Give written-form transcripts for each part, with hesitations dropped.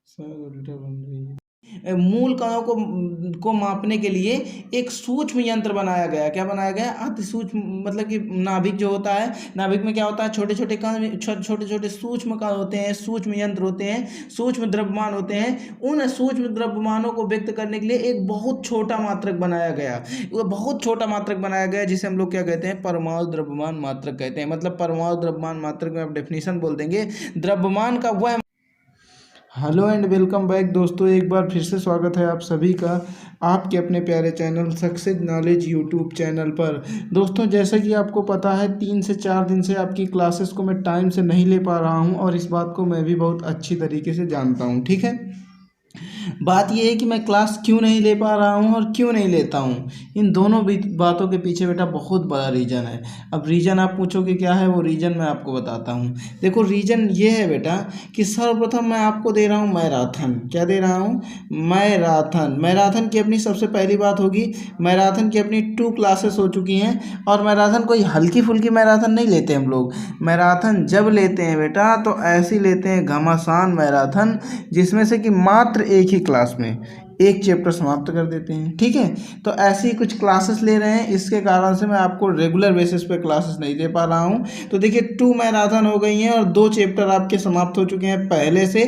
शायद उल्टा बन रही है। मूल कणों को मापने के लिए एक सूक्ष्म यंत्र बनाया गया। क्या बनाया गया? अति सूक्ष्म, मतलब कि नाभिक जो होता है, नाभिक में क्या होता है, छोटे छोटे कण, छोटे छोटे सूक्ष्म कण होते हैं, सूक्ष्म यंत्र होते हैं, सूक्ष्म द्रव्यमान होते हैं। उन सूक्ष्म द्रव्यमानों को व्यक्त करने के लिए एक बहुत छोटा मात्रक बनाया गया। वो बहुत छोटा मात्रक बनाया गया जिसे हम लोग क्या कहते हैं? परमाणु द्रव्यमान मात्रक कहते हैं। मतलब परमाणु द्रव्यमान मात्रक में आप डेफिनेशन बोल देंगे, द्रव्यमान का वह। हेलो एंड वेलकम बैक दोस्तों, एक बार फिर से स्वागत है आप सभी का आपके अपने प्यारे channel success knowledge YouTube channel पर। दोस्तों, जैसा कि आपको पता है 3 से 4 दिन से आपकी क्लासेस को मैं टाइम से नहीं ले पा रहा हूं, और इस बात को मैं भी बहुत अच्छी तरीके से जानता हूं। ठीक है, बात यह है कि मैं क्लास क्यों नहीं ले पा रहा हूँ और क्यों नहीं लेता हूँ। इन दोनों बातों के पीछे बेटा बहुत बड़ा रीज़न है। अब रीज़न आप पूछोगे क्या है, वो रीज़न मैं आपको बताता हूँ। देखो, रीज़न ये है बेटा कि सर्वप्रथम मैं आपको दे रहा हूँ मैराथन। क्या दे रहा हूँ? मैराथन। मैराथन की अपनी सबसे पहली बात होगी, मैराथन की अपनी 2 क्लासेस हो चुकी हैं। और मैराथन कोई हल्की फुल्की मैराथन नहीं लेते हम लोग। मैराथन जब लेते हैं बेटा तो ऐसी लेते हैं घमासान मैराथन, जिसमें से कि मात्र एक ही क्लास में एक चैप्टर समाप्त कर देते हैं। ठीक है, तो ऐसी ही कुछ क्लासेस ले रहे हैं, इसके कारण से मैं आपको रेगुलर बेसिस पे क्लासेस नहीं दे पा रहा हूँ। तो देखिए, 2 मैराथन हो गई हैं और 2 चैप्टर आपके समाप्त हो चुके हैं पहले से।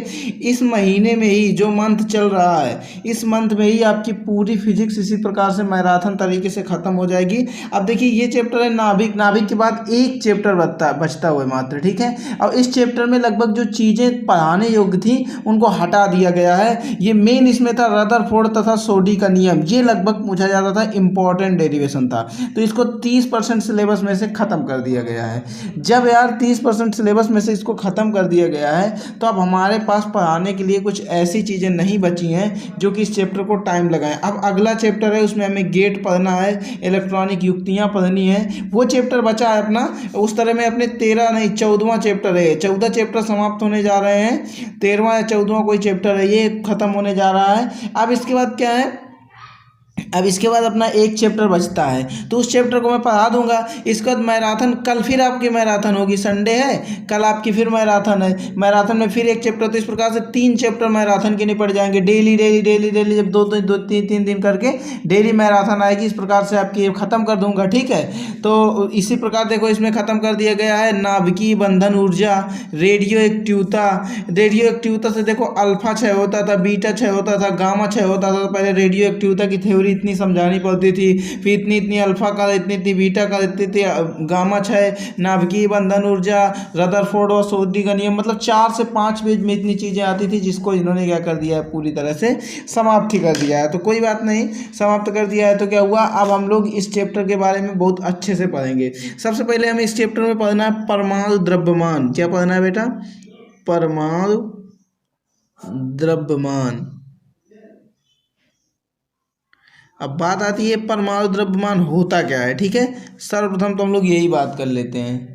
इस महीने में ही जो मंथ चल रहा है, इस मंथ में ही आपकी पूरी फिजिक्स इसी प्रकार से मैराथन तरीके से खत्म हो जाएगी। अब देखिए, ये चैप्टर है नाभिक। नाभिक के बाद एक चैप्टर बचता हुआ मात्र। ठीक है, और इस चैप्टर में लगभग जो चीज़ें पढ़ाने योग्य थी उनको हटा दिया गया है। ये मेन इसमें था रदरफोर्ड तथा सोडी का नियम। ये लगभग पूछा जाता था, इंपॉर्टेंट डेरिवेशन था। तो इसको 30% सिलेबस में से खत्म कर दिया गया है। जब यार 30% सिलेबस में से इसको खत्म कर दिया गया है, तो अब हमारे पास पढ़ाने के लिए कुछ ऐसी चीज़ें नहीं बची हैं जो कि इस चैप्टर को टाइम लगाएं। अब अगला चैप्टर है, उसमें हमें गेट पढ़ना है, इलेक्ट्रॉनिक युक्तियाँ पढ़नी है, वो चैप्टर बचा है अपना। उस तरह में अपने 13 नहीं 14वां चैप्टर है, 14 चैप्टर समाप्त होने जा रहे हैं। 13वां या 14वां कोई चैप्टर है, ये खत्म होने जा रहा है। अब इसके बाद क्या है? अब इसके बाद अपना एक चैप्टर बचता है, तो उस चैप्टर को मैं पढ़ा दूंगा। इसके बाद मैराथन, कल फिर आपकी मैराथन होगी, संडे है, कल आपकी फिर मैराथन है। मैराथन में फिर एक चैप्टर। तो इस प्रकार से 3 चैप्टर मैराथन के निपट जाएंगे। डेली डेली डेली डेली जब 2-3 दिन करके डेली मैराथन आएगी, इस प्रकार से आपकी खत्म कर दूंगा। ठीक है, तो इसी प्रकार देखो, इसमें खत्म कर दिया गया है नाभिकीय बंधन ऊर्जा, रेडियो एक्टिवता। रेडियो एक्टिवता से देखो, अल्फा क्षय होता था, बीटा क्षय होता था, गामा क्षय होता था। तो पहले रेडियो एक्टिवता की थ्योरी इतनी समझानी पड़ती थी, फिर इतनी इतनी अल्फा का, इतनी इतनी बीटा का, इतनी इतनी गामा क्षय, नाभिकीय बंधन ऊर्जा, रदरफोर्ड और सोडी का नियम। मतलब 4 से 5 पेज में इतनी चीज़ें आती थी, जिसको इन्होंने क्या कर दिया है, पूरी तरह से समाप्त ही कर दिया है। तो कोई बात नहीं, समाप्त कर दिया है तो क्या हुआ, अब हम लोग इस चैप्टर के बारे में बहुत अच्छे से पढ़ेंगे। सबसे पहले हमें इस चैप्टर में पढ़ना है परमाणु द्रव्यमान। क्या पढ़ना है बेटा? परमाणु द्रव्यमान। अब बात आती है परमाणु द्रव्यमान होता क्या है। ठीक है, सर्वप्रथम तो हम लोग यही बात कर लेते हैं।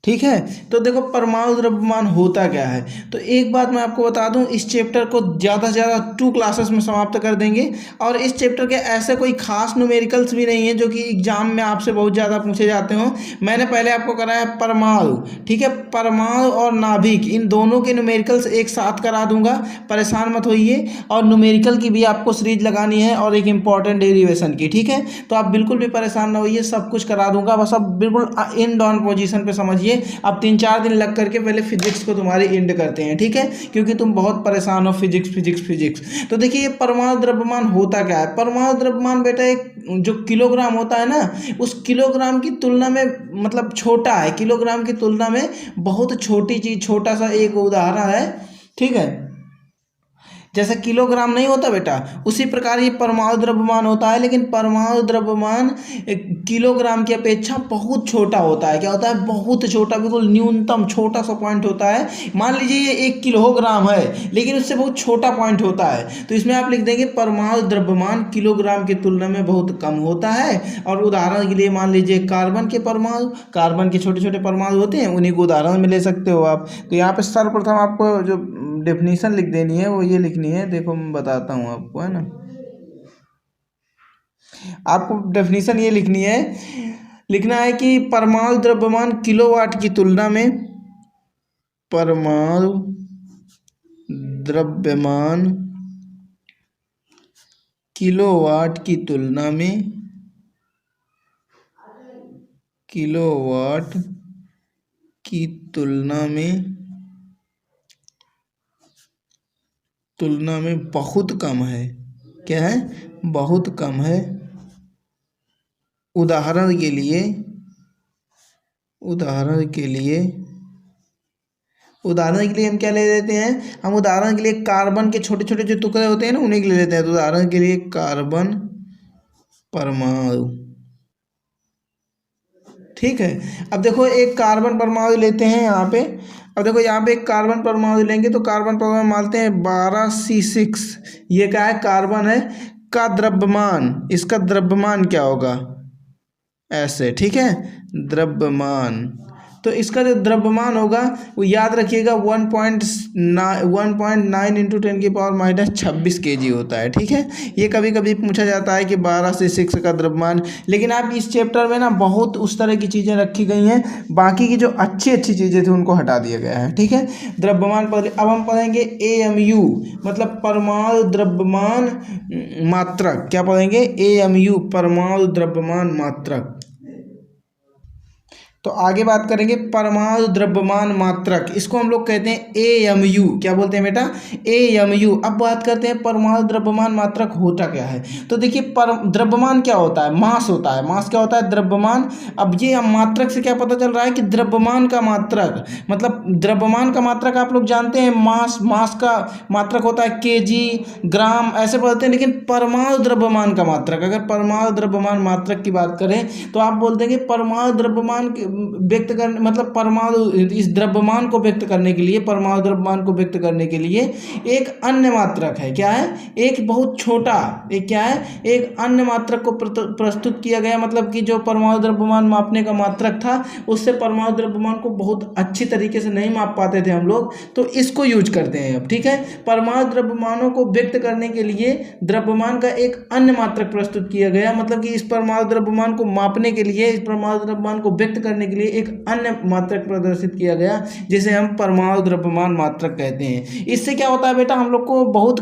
ठीक है, तो देखो परमाणु द्रव्यमान होता क्या है। तो एक बात मैं आपको बता दूं, इस चैप्टर को ज़्यादा से ज़्यादा 2 क्लासेस में समाप्त कर देंगे। और इस चैप्टर के ऐसे कोई खास न्यूमेरिकल्स भी नहीं है जो कि एग्जाम में आपसे बहुत ज़्यादा पूछे जाते हों। मैंने पहले आपको कराया परमाणु। ठीक है, परमाणु और नाभिक, इन दोनों के न्यूमेरिकल्स एक साथ करा दूंगा, परेशान मत होइए। और न्यूमेरिकल की भी आपको सीरीज लगानी है, और एक इंपॉर्टेंट डेरिवेशन की। ठीक है, तो आप बिल्कुल भी परेशान ना होइए, सब कुछ करा दूंगा। बस अब बिल्कुल इन डाउन पोजीशन पे समझिए। अब 3-4 दिन लग करके पहले फिजिक्स को तुम्हारी एंड करते हैं। ठीक है, क्योंकि तुम बहुत परेशान हो, फिजिक्स फिजिक्स फिजिक्स। तो देखिए, ये परमाणु द्रव्यमान होता क्या है। परमाणु द्रव्यमान बेटा एक जो किलोग्राम होता है ना, उस किलोग्राम की तुलना में मतलब छोटा है, किलोग्राम की तुलना में बहुत छोटी चीज, छोटा सा एक उदाहरण है। ठीक है, जैसे किलोग्राम नहीं होता बेटा, उसी प्रकार ये परमाणु द्रव्यमान होता है। लेकिन परमाणु द्रव्यमान किलोग्राम की अपेक्षा बहुत छोटा होता है। क्या होता है? बहुत छोटा, बिल्कुल न्यूनतम छोटा सा पॉइंट होता है। मान लीजिए ये 1 किलोग्राम है, लेकिन उससे बहुत छोटा पॉइंट होता है। तो इसमें आप लिख देंगे परमाणु द्रव्यमान किलोग्राम की तुलना में बहुत कम होता है। और उदाहरण के लिए मान लीजिए कार्बन के परमाणु, कार्बन के छोटे छोटे परमाणु होते हैं, उन्हीं को उदाहरण में ले सकते हो आप। तो यहाँ पे सर्वप्रथम आपको जो डेफिनेशन लिख देनी है वो ये लिखनी है। देखो, मैं बताता हूँ आपको, है ना। आपको डेफिनेशन ये लिखनी है, लिखना है कि परमाणु द्रव्यमान किलोवाट की तुलना में, परमाणु द्रव्यमान किलोवाट की तुलना में किलोवाट की तुलना में बहुत कम है। क्या है? बहुत कम है। उदाहरण के लिए हम क्या ले लेते हैं? हम उदाहरण के लिए कार्बन के छोटे छोटे जो टुकड़े होते हैं ना, उन्हें ले लेते हैं। तो उदाहरण के लिए कार्बन परमाणु, ठीक है। अब देखो एक कार्बन परमाणु लेते हैं यहाँ पे। अब देखो यहाँ पे एक कार्बन परमाणु लेंगे तो कार्बन परमाणु मानते हैं 12C6। ये क्या है? कार्बन है का द्रव्यमान। इसका द्रव्यमान क्या होगा? ऐसे, ठीक है, द्रव्यमान। तो इसका जो द्रव्यमान होगा वो याद रखिएगा 1.9 इंटू 10⁻⁻26 kg होता है, ठीक है। ये कभी कभी पूछा जाता है कि 12C6 का द्रव्यमान, लेकिन आप इस चैप्टर में ना बहुत उस तरह की चीज़ें रखी गई हैं, बाकी की जो अच्छी अच्छी चीज़ें थी उनको हटा दिया गया है, ठीक है। द्रव्यमान पर अब हम पढ़ेंगे AMU, मतलब परमाणु द्रव्यमान मात्रक। क्या पढ़ेंगे? AMU, परमाणु द्रव्यमान मात्रक। तो आगे बात करेंगे परमाणु द्रव्यमान मात्रक। इसको हम लोग कहते हैं AMU। क्या बोलते हैं बेटा? AMU। अब बात करते हैं परमाणु द्रव्यमान मात्रक होता क्या है। तो देखिए द्रव्यमान क्या होता है? मास होता है। मास क्या होता है? द्रव्यमान। अब ये मात्रक से क्या पता चल रहा है कि द्रव्यमान का मात्रक, मतलब द्रव्यमान का मात्रक आप लोग जानते हैं मास का मात्रक होता है kg, ग्राम, ऐसे बोलते हैं। लेकिन परमाणु द्रव्यमान का मात्रक, अगर परमाणु द्रव्यमान मात्रक की बात करें तो आप बोलते हैं कि परमाणु द्रव्यमान व्यक्त करने, मतलब परमाणु इस द्रव्यमान को व्यक्त करने के लिए, परमाणु द्रव्यमान को व्यक्त करने के लिए एक अन्य मात्रक है। क्या है? एक बहुत छोटा, एक क्या है? एक अन्य मात्रक को प्रस्तुत किया गया। मतलब कि जो परमाणु द्रव्यमान मापने का मात्रक था उससे परमाणु द्रव्यमान को बहुत अच्छी तरीके से नहीं माप पाते थे हम लोग, तो इसको यूज करते हैं अब, ठीक है। परमाणु द्रव्यमानों को व्यक्त करने के लिए द्रव्यमान का एक अन्य मात्रक प्रस्तुत किया गया। मतलब कि इस परमाणु द्रव्यमान को मापने के लिए, इस परमाणु द्रव्यमान को व्यक्त करने के लिए एक अन्य मात्रक प्रदर्शित किया गया जिसे हम परमाणु द्रव्यमान मात्रक कहते हैं। इससे क्या होता है बेटा? हम लोग को बहुत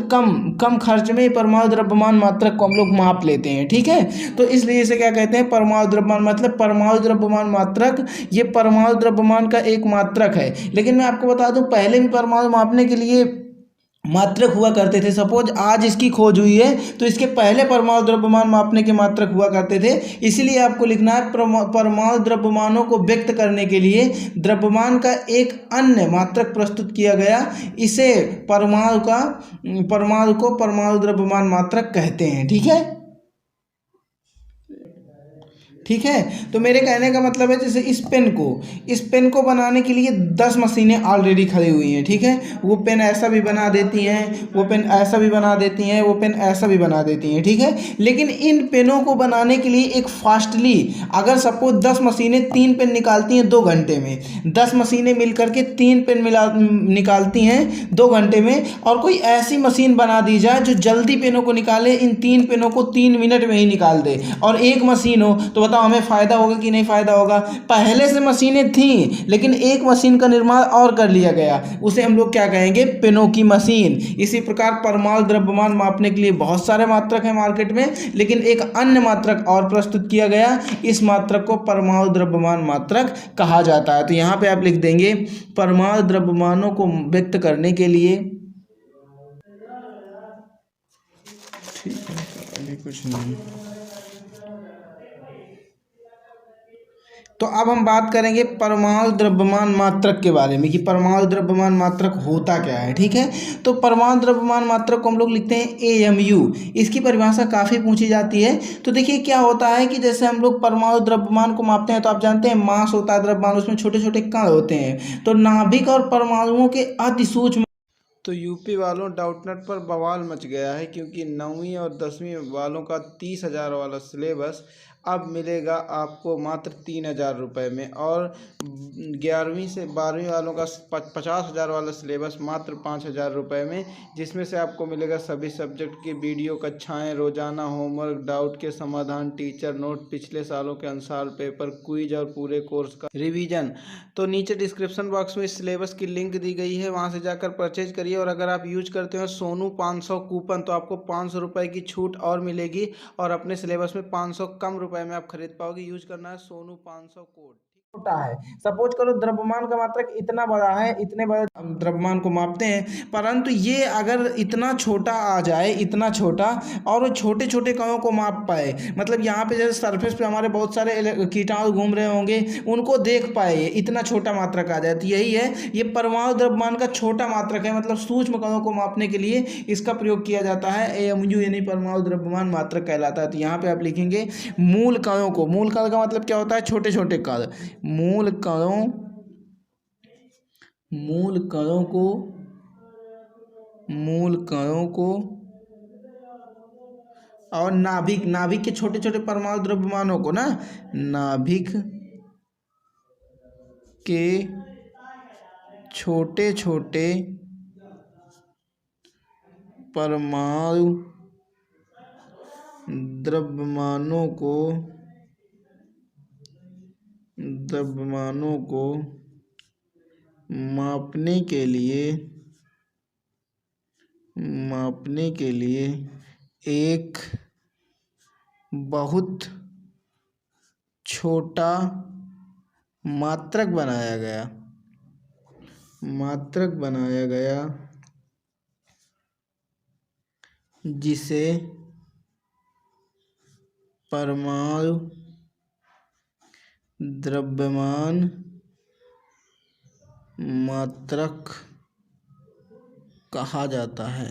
कम खर्च में परमाणु द्रव्यमान मात्रक को हम लोग माप लेते हैं, ठीक है। तो इसलिए इसे क्या कहते हैं? परमाणु द्रव्यमान, मतलब परमाणु द्रव्यमान मात्रक। ये परमाणु द्रव्यमान का एक मात्रक है। लेकिन मैं आपको बता दूं, पहले भी परमाणु मापने के लिए मात्रक हुआ करते थे। सपोज आज इसकी खोज हुई है तो इसके पहले परमाणु द्रव्यमान मापने के मात्रक हुआ करते थे। इसीलिए आपको लिखना है परमाणु द्रव्यमानों को व्यक्त करने के लिए द्रव्यमान का एक अन्य मात्रक प्रस्तुत किया गया। इसे परमाणु को परमाणु द्रव्यमान मात्रक कहते हैं, ठीक है। ठीक है। तो मेरे कहने का मतलब है, जैसे इस पेन को बनाने के लिए 10 मशीनें ऑलरेडी खड़ी हुई हैं, ठीक है। वो पेन ऐसा भी बना देती हैं, वो पेन ऐसा भी बना देती हैं, वो पेन ऐसा भी बना देती हैं, ठीक है। लेकिन इन पेनों को बनाने के लिए एक फास्टली, अगर सपोज 10 मशीनें 3 पेन निकालती हैं 2 घंटे में, 10 मशीनें मिल करके 3 पेन निकालती हैं 2 घंटे में, और कोई ऐसी मशीन बना दी जाए जो जल्दी पेनों को निकाले, इन 3 पेनों को 3 मिनट में ही निकाल दे, और एक मशीन हो, तो बताओ हमें फ़ायदा होगा कि नहीं फ़ायदा होगा? पहले से मशीनें थीं लेकिन एक मशीन का निर्माण और कर लिया गया, उसे हम लोग क्या कहेंगे? पेनों की मशीन। इसी प्रकार परमाणु द्रव्यमान मापने के लिए बहुत सारे मात्रक हैं मार्केट में, लेकिन एक अन्य मात्रक और प्रस्तुत किया गया। इस मात्रक को परमाणु द्रव्यमान मात्रक कहा जाता है। तो यहाँ पे आप लिख देंगे परमाणु द्रव्यमानों को व्यक्त करने के लिए, ठीक है, अभी कुछ नहीं। तो अब हम बात करेंगे परमाणु द्रव्यमान मात्रक के बारे में कि परमाणु द्रव्यमान मात्रक होता क्या है, ठीक है। तो परमाणु द्रव्यमान मात्रक को हम लोग लिखते हैं AMU। इसकी परिभाषा काफ़ी पूछी जाती है। तो देखिए क्या होता है कि जैसे हम लोग परमाणु द्रव्यमान को मापते हैं तो आप जानते हैं मास होता है द्रव्यमान, उसमें छोटे छोटे कण होते हैं। तो नाभिक और परमाणुओं के अति सूक्ष्म। तो यूपी वालों डाउटनट पर बवाल मच गया है, क्योंकि 9वीं और 10वीं वालों का 30,000 वाला सिलेबस अब मिलेगा आपको मात्र 3,000 रुपये में। और 11वीं से 12वीं वालों का 50,000 वाला सिलेबस मात्र 5,000 रुपये में, जिसमें से आपको मिलेगा सभी सब्जेक्ट की वीडियो कक्षाएं, रोजाना होमवर्क, डाउट के समाधान, टीचर नोट, पिछले सालों के अनुसार पेपर, क्विज और पूरे कोर्स का रिवीजन। तो नीचे डिस्क्रिप्शन बॉक्स में इस सिलेबस की लिंक दी गई है, वहां से जाकर परचेज करिए। और अगर आप यूज करते हो सोनू 500 कूपन तो आपको 500 रुपये की छूट और मिलेगी, और अपने सिलेबस में 500 कम रुपए में आप खरीद पाओगे। यूज करना है सोनू 500 कोड। छोटा है, सपोज करो द्रव्यमान का मात्रक इतना बड़ा है, इतने बड़े द्रव्यमान को मापते हैं, परंतु ये अगर इतना छोटा आ जाए, इतना छोटा, और वो छोटे छोटे कणों को माप पाए, मतलब यहाँ पे जैसे सरफेस पे हमारे बहुत सारे कीटाणु घूम रहे होंगे, उनको देख पाए, इतना छोटा मात्रक आ जाए, तो यही है, ये परमाणु द्रव्यमान का छोटा मात्रक है। मतलब सूक्ष्म कणों को मापने के लिए इसका प्रयोग किया जाता है। AMU यानी परमाणु द्रव्यमान मात्रक कहलाता है। तो यहाँ पे आप लिखेंगे मूल कणों को, मूल कण का मतलब क्या होता है, छोटे छोटे कण, मूल कणों को और नाभिक के छोटे छोटे परमाणु द्रव्यमानों को ना, नाभिक के छोटे छोटे परमाणु द्रव्यमानों को मापने के लिए एक बहुत छोटा मात्रक बनाया गया जिसे परमाणु द्रव्यमान मात्रक कहा जाता है,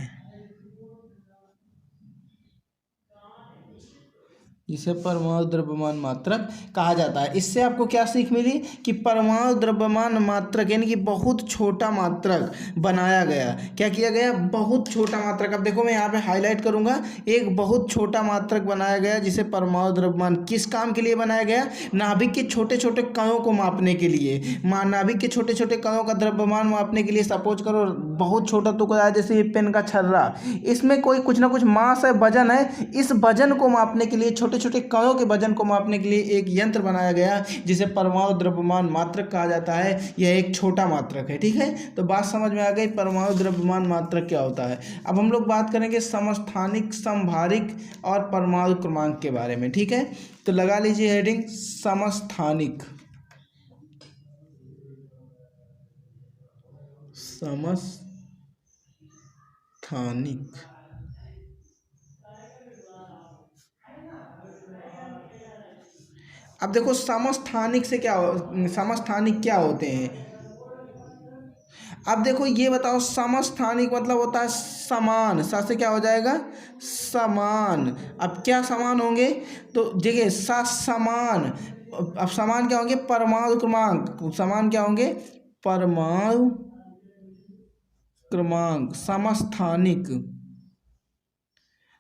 जिसे परमाणु द्रव्यमान मात्रक कहा जाता है। इससे आपको क्या सीख मिली कि परमाणु द्रव्यमान मात्रक यानी कि बहुत छोटा मात्रक बनाया गया। क्या किया गया, बहुत छोटा मात्रक। अब देखो मैं यहाँ पे हाईलाइट करूँगा, एक बहुत छोटा मात्रक बनाया गया जिसे परमाणु द्रव्यमान, किस काम के लिए बनाया गया, नाभिक के छोटे छोटे कणों को मापने के लिए। नाभिक के छोटे छोटे कणों का द्रव्यमान मापने के लिए, सपोज करो बहुत छोटा टुकड़ा है, जैसे ये पेन का छर्रा, इसमें कोई कुछ ना कुछ मास है, वजन है, इस वजन को मापने के लिए, छोटे छोटे कणों के वजन को मापने के लिए एक यंत्र बनाया गया जिसे परमाणु द्रव्यमान मात्रक कहा जाता है। यह एक छोटा मात्रक है। ठीक है, तो बात समझ में आ गई परमाणु द्रव्यमान मात्रक क्या होता है। अब हम लोग बात करेंगे समस्थानिक, समभारिक और परमाणु क्रमांक के बारे में। ठीक है, तो लगा लीजिए हेडिंग समस्थानिक। अब देखो समस्थानिक क्या होते हैं। अब देखो ये बताओ, समस्थानिक मतलब होता है समान, सा से क्या हो जाएगा, समान। अब क्या समान होंगे, तो देखिए समान, अब समान क्या होंगे, परमाणु क्रमांक, समान क्या होंगे, परमाणु क्रमांक। समस्थानिक,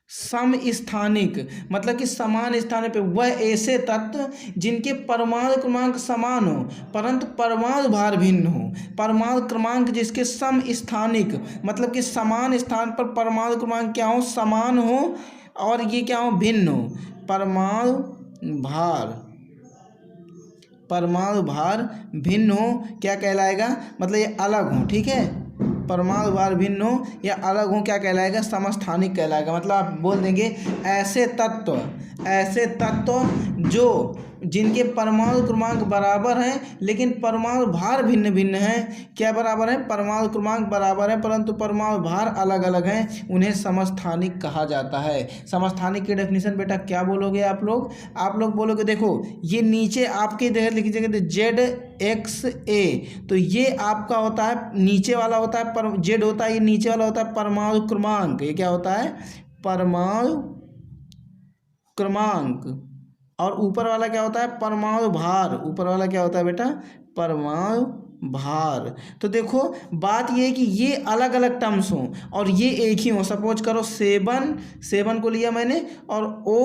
समस्थानिक मतलब कि समान स्थान पे, वह ऐसे तत्व जिनके परमाणु क्रमांक समान हो परंतु परमाणु भार भिन्न हो। परमाणु क्रमांक जिसके समस्थानिक मतलब कि समान स्थान पर परमाणु क्रमांक क्या हो, समान हो, और ये क्या हो, भिन्न हो। परमाणु भार भिन्न हो, क्या कहलाएगा, मतलब ये अलग हो। ठीक है, परमाणु भार भिन्न हो या अलग हो, क्या कहलाएगा, समस्थानिक कहलाएगा। मतलब आप बोल देंगे ऐसे तत्व जो जिनके परमाणु क्रमांक बराबर हैं लेकिन परमाणु भार भिन्न भिन्न हैं। क्या बराबर है, परमाणु क्रमांक बराबर है परंतु परमाणु भार अलग अलग हैं, उन्हें समस्थानिक कहा जाता है। समस्थानिक की डेफिनेशन बेटा क्या बोलोगे आप लोग बोलोगे, देखो ये नीचे आपके इधर लिख दीजिएगा ZXA, तो ये आपका होता है नीचे वाला होता है, पर Z होता है, ये नीचे वाला होता है परमाणु क्रमांक। ये क्या होता है, परमाणु क्रमांक। और ऊपर वाला क्या होता है, परमाणु भार। ऊपर वाला क्या होता है बेटा, परमाणु भार। तो देखो बात ये है कि ये अलग अलग टर्म्स हों और ये एक ही हो। सपोज करो 7 को लिया मैंने और O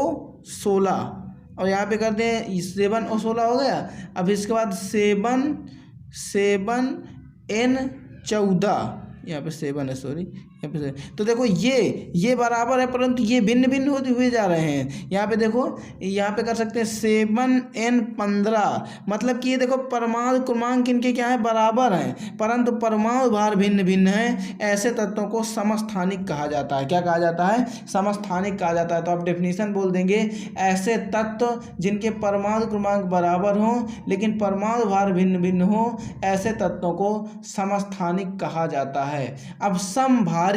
16, और यहाँ पे करते हैं 7 और 16 हो गया। अब इसके बाद 7N14, यहाँ पे 7 है, सॉरी, यहाँ पे 7। तो देखो ये बराबर है, परंतु ये भिन्न भिन्न होते हुए जा रहे हैं। यहाँ पे देखो, यहाँ पे कर सकते हैं 7N15, मतलब कि ये देखो परमाणु क्रमांक इनके क्या है, बराबर हैं, परंतु परमाणु भार भिन्न भिन्न है। ऐसे तत्वों को समस्थानिक कहा जाता है। क्या कहा जाता है? समस्थानिक कहा जाता है। तो आप डेफिनेशन बोल देंगे, ऐसे तत्व जिनके परमाणु क्रमांक बराबर हों लेकिन परमाणु भार भिन्न भिन्न हो, ऐसे तत्वों को समस्थानिक कहा जाता है। अब समभारिक,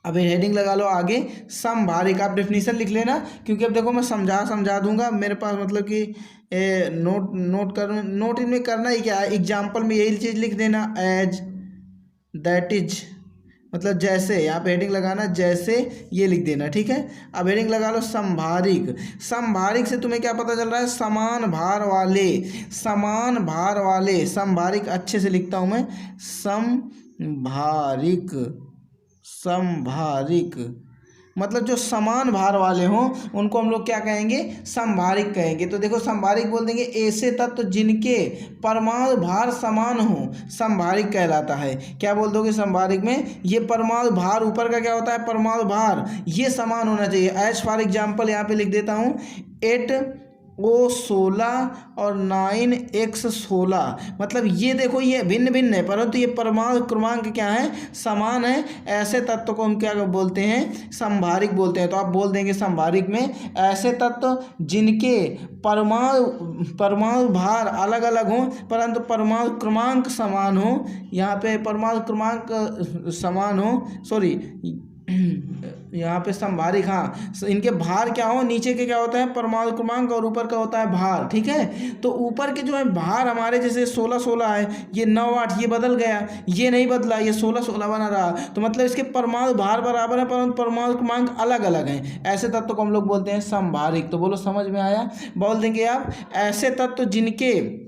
अब हेडिंग लगा लो आगे, समभारिक। आप डेफिनेशन लिख लेना, क्योंकि अब देखो मैं समझा दूंगा, मेरे पास मतलब कि नोट इनमें करना ही क्या है, एग्जाम्पल में यही चीज़ लिख देना, एज, दैट इज, मतलब जैसे, यहाँ पे हेडिंग लगाना जैसे, ये लिख देना, ठीक है। अब हेडिंग लगा लो समभारिक। समभारिक से तुम्हें क्या पता चल रहा है? समान भार वाले। समभारिक अच्छे से लिखता हूँ मैं, समभारिक मतलब जो समान भार वाले हों उनको हम लोग क्या कहेंगे? समभारिक कहेंगे। तो देखो समभारिक बोल देंगे ऐसे तत्व जिनके परमाणु भार समान हो, समभारिक कहलाता है। क्या बोल दोगे समभारिक में? ये परमाणु भार ऊपर का क्या होता है? परमाणु भार, ये समान होना चाहिए। एज फॉर एग्जाम्पल यहाँ पे लिख देता हूँ 8O16 और 9X16, मतलब ये देखो ये भिन्न भिन्न है, परंतु ये परमाणु क्रमांक क्या है? समान है। ऐसे तत्व को हम क्या बोलते हैं? समभारिक बोलते हैं। तो आप बोल देंगे समभारिक में ऐसे तत्व जिनके परमाणु भार अलग अलग हों परंतु परमाणु क्रमांक समान हो। यहाँ पे परमाणु क्रमांक समान हो, सॉरी, यहाँ पे समभारिक, हाँ, इनके भार क्या हो? नीचे के क्या होता है? परमाणु क्रमांक, और ऊपर का होता है भार, ठीक है। तो ऊपर के जो है भार हमारे जैसे 16 है, ये 9 8, ये बदल गया, ये नहीं बदला, ये 16 बना रहा। तो मतलब इसके परमाणु भार बराबर है परंतु परमाणु क्रमांक अलग अलग हैं। ऐसे तत्व को हम लोग बोलते हैं समभारिक। तो बोलो समझ में आया? बोल देंगे आप ऐसे तत्व जिनके,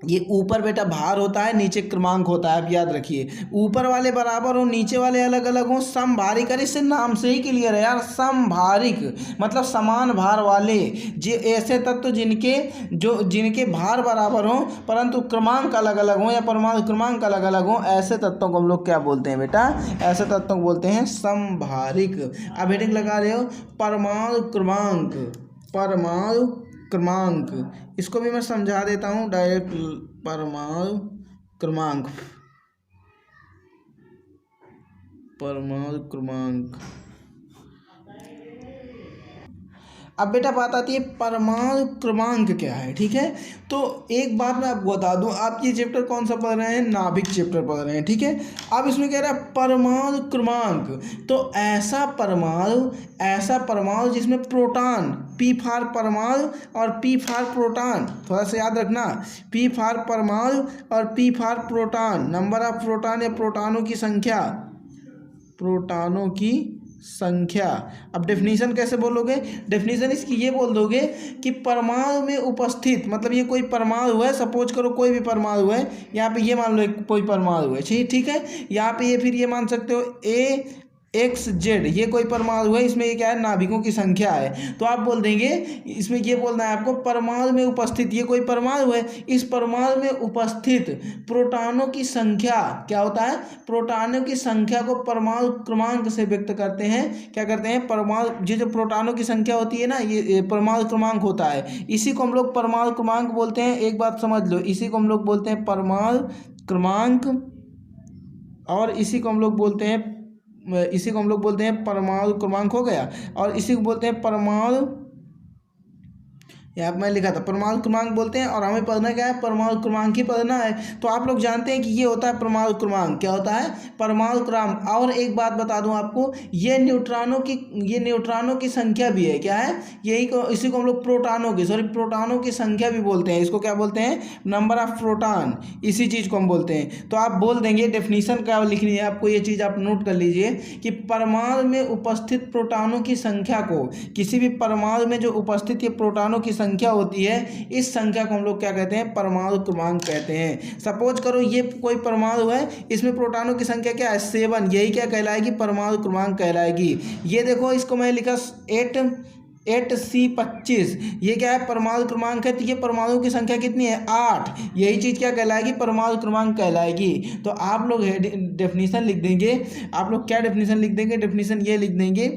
ये ऊपर बेटा भार होता है, नीचे क्रमांक होता है, आप याद रखिए। ऊपर वाले बराबर हो, नीचे वाले अलग अलग हो, समभारिक। अरे इससे नाम से ही क्लियर है यार, समभारिक मतलब समान भार वाले। जे ऐसे तत्व जिनके भार बराबर हो परंतु क्रमांक अलग अलग हो या परमाणु क्रमांक अलग अलग हो, ऐसे तत्वों को हम लोग क्या बोलते हैं बेटा? ऐसे तत्वों को बोलते हैं समभारिक। अब हेडिंग लगा रहे हो परमाणु क्रमांक, इसको भी मैं समझा देता हूँ डायरेक्ट। परमाणु क्रमांक, अब बेटा बात आती है परमाणु क्रमांक क्या है, ठीक है। तो एक बात मैं आपको बता दूं, आप ये चैप्टर कौन सा पढ़ रहे हैं? नाभिक चैप्टर पढ़ रहे हैं, ठीक है। अब इसमें कह रहा है परमाणु क्रमांक, तो ऐसा परमाणु जिसमें प्रोटॉन, P फॉर परमाणु और P फॉर प्रोटॉन, थोड़ा सा याद रखना, P फॉर परमाणु और P for proton, number of proton या प्रोटॉनों की संख्या। अब डेफिनेशन कैसे बोलोगे? डेफिनेशन इसकी ये बोल दोगे कि परमाणु में उपस्थित, मतलब ये कोई परमाणु है, सपोज करो कोई भी परमाणु है, यहाँ पे ये मान लो कोई परमाणु है, ठीक है। यहाँ पे ये फिर ये मान सकते हो AXZ, ये कोई परमाणु है, इसमें ये क्या है? नाभिकों की संख्या है। तो आप बोल देंगे, इसमें ये बोलना है आपको परमाणु में उपस्थित, ये कोई परमाणु है, इस परमाणु में उपस्थित प्रोटॉनों की संख्या क्या होता है? प्रोटॉनों की संख्या को परमाणु क्रमांक से व्यक्त करते हैं। क्या करते हैं? परमाणु, ये जो प्रोटॉनों की संख्या होती है ना, ये परमाणु क्रमांक होता है। इसी को हम लोग परमाणु क्रमांक बोलते हैं। एक बात समझ लो, इसी को हम लोग बोलते हैं परमाणु क्रमांक, और इसी को हम लोग बोलते हैं परमाणु क्रमांक, हो गया। और इसी को बोलते हैं परमाणु, यहाँ मैं लिखा था परमाणु क्रमांक बोलते हैं। और हमें पढ़ना क्या है? परमाणु क्रमांक ही पढ़ना है। तो आप लोग जानते हैं कि ये होता है परमाणु क्रमांक। क्या होता है? परमाणु क्रमांक। और एक बात बता दूं आपको, ये न्यूट्रॉनों की संख्या भी है। क्या है? इसी को हम लोग प्रोटॉनों की संख्या भी बोलते हैं। इसको क्या बोलते हैं? नंबर ऑफ प्रोटॉन, इसी चीज़ को हम बोलते हैं। तो आप बोल देंगे, डेफिनेशन क्या लिखनी है आपको, ये चीज़ आप नोट कर लीजिए कि परमाणु में उपस्थित प्रोटॉनों की संख्या को, किसी भी परमाणु में जो उपस्थित ये प्रोटॉनों की संख्या होती है, इस संख्या को हम लोग क्या कहते हैं? परमाणु क्रमांक कहते हैं। सपोज करो ये कोई परमाणु है, इसमें प्रोटॉनों की संख्या क्या है? 7, यही क्या कहलाएगी? परमाणु क्रमांक कहलाएगी। ये देखो, इसको मैं लिखा 8C25 ये क्या है, परमाणु क्रमांक है। तो ये परमाणु की संख्या कितनी है, 8। यही चीज़ क्या कहलाएगी, परमाणु क्रमांक कहलाएगी। तो आप लोग डेफिनेशन लिख देंगे, आप लोग क्या डेफिनेशन लिख देंगे, डेफिनेशन ये लिख देंगे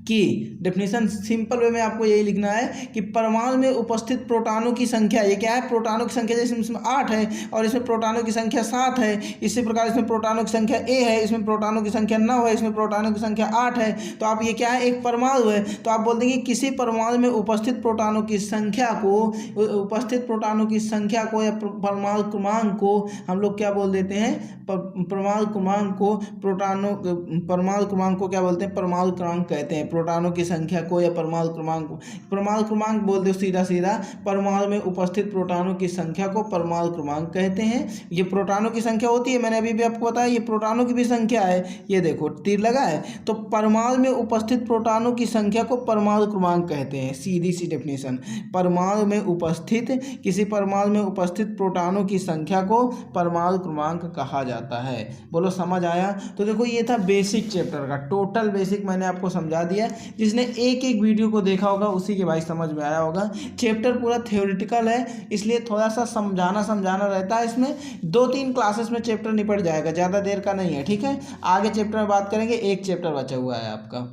कि डेफिनेशन सिंपल वे में आपको यही लिखना है कि परमाणु में उपस्थित प्रोटॉनों की संख्या, ये क्या है, प्रोटॉनों की संख्या, जैसे इसमें 8 है और इसमें प्रोटॉनों की संख्या 7 है, इसी प्रकार इसमें प्रोटॉनों की संख्या a है, इसमें प्रोटॉनों की संख्या 9 है, इसमें प्रोटॉनों की संख्या 8 है। तो आप ये क्या है, एक परमाणु है। तो आप बोल देंगे किसी परमाणु में उपस्थित प्रोटॉनों की संख्या को, उपस्थित प्रोटॉनों की संख्या को या परमाणु क्रमांक को हम लोग क्या बोल देते हैं, परमाणु क्रमांक को, परमाणु क्रमांक को क्या बोलते हैं, परमाणु क्रमांक कहते हैं। प्रोटॉनों की संख्या को या परमाणु क्रमांक को, परमाणु क्रमांक बोल दो सीधा सीधा, परमाणु में उपस्थित प्रोटॉनों की संख्या को परमाणु क्रमांक कहते हैं। ये प्रोटॉनों की संख्या होती है, मैंने अभी भी आपको बताया, ये प्रोटॉनों की भी संख्या है, ये देखो तीर लगा है। तो परमाणु में उपस्थित प्रोटॉनों की संख्या को परमाणु क्रमांक कहते हैं, सीधी सी डेफिनेशन। परमाणु में उपस्थित, किसी परमाणु में उपस्थित प्रोटॉनों की संख्या को परमाणु क्रमांक कहा जाता है। बोलो समझ आया। तो देखो ये था बेसिक चैप्टर का, टोटल बेसिक मैंने आपको समझा दिया। जिसने एक एक वीडियो को देखा होगा उसी के भाई समझ में आया होगा। चैप्टर पूरा थ्योरेटिकल है, इसलिए थोड़ा सा समझाना रहता है। इसमें 2-3 क्लासेस में चैप्टर निपट जाएगा, ज़्यादा देर का नहीं है, ठीक है। आगे चैप्टर में बात करेंगे, एक चैप्टर बचा हुआ है आपका।